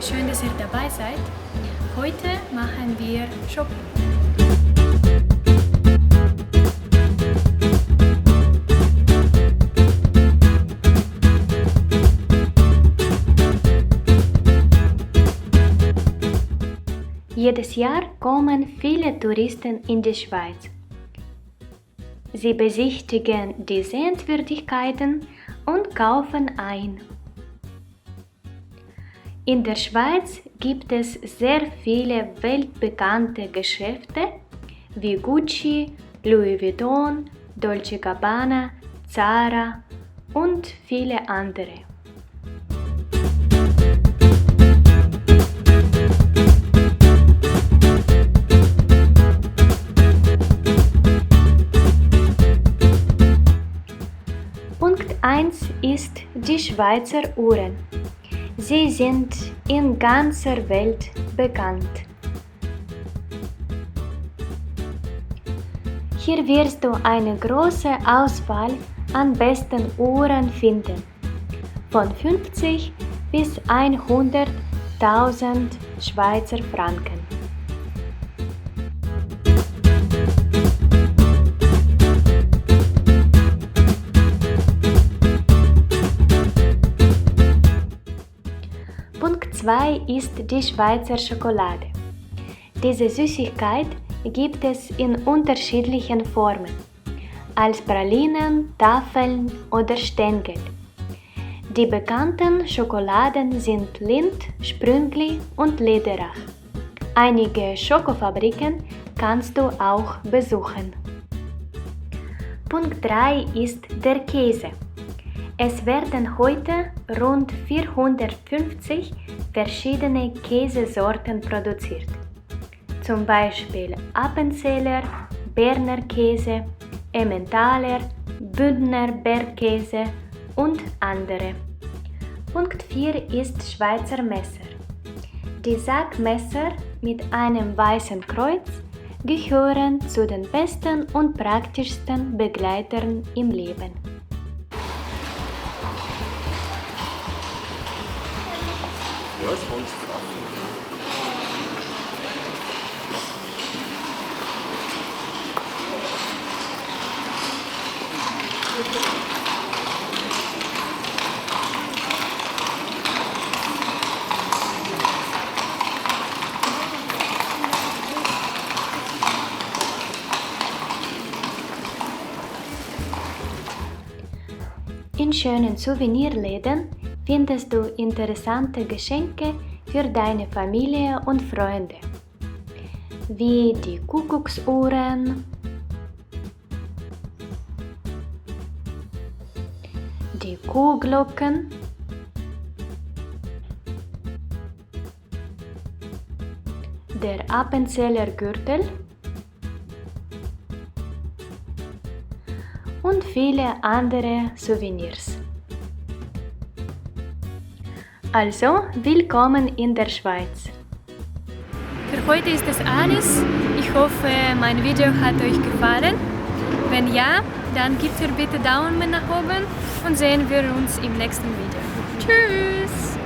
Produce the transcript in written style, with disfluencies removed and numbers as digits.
Schön, dass ihr dabei seid. Heute machen wir Shopping. Jedes Jahr kommen viele Touristen in die Schweiz. Sie besichtigen die Sehenswürdigkeiten und kaufen ein. In der Schweiz gibt es sehr viele weltbekannte Geschäfte wie Gucci, Louis Vuitton, Dolce & Gabbana, Zara und viele andere. Punkt 1 ist die Schweizer Uhren. Sie sind in ganzer Welt bekannt. Hier wirst du eine große Auswahl an besten Uhren finden, von 50 bis 100.000 Schweizer Franken. Punkt 2 ist die Schweizer Schokolade. Diese Süßigkeit gibt es in unterschiedlichen Formen, als Pralinen, Tafeln oder Stängel. Die bekannten Schokoladen sind Lindt, Sprüngli und Lederach. Einige Schokofabriken kannst du auch besuchen. Punkt 3 ist der Käse. Es werden heute rund 450 verschiedene Käsesorten produziert. Zum Beispiel Appenzeller, Berner Käse, Emmentaler, Bündner Bergkäse und andere. Punkt 4 ist Schweizer Messer. Die Sackmesser mit einem weißen Kreuz gehören zu den besten und praktischsten Begleitern im Leben. Ja, es kommt drauf. In schönen Souvenirläden findest du interessante Geschenke für deine Familie und Freunde, wie die Kuckucksuhren, die Kuhglocken, der Appenzeller Gürtel und viele andere Souvenirs. Also, willkommen in der Schweiz. Für heute ist es alles. Ich hoffe, mein Video hat euch gefallen. Wenn ja, dann gebt mir bitte Daumen nach oben und sehen wir uns im nächsten Video. Tschüss!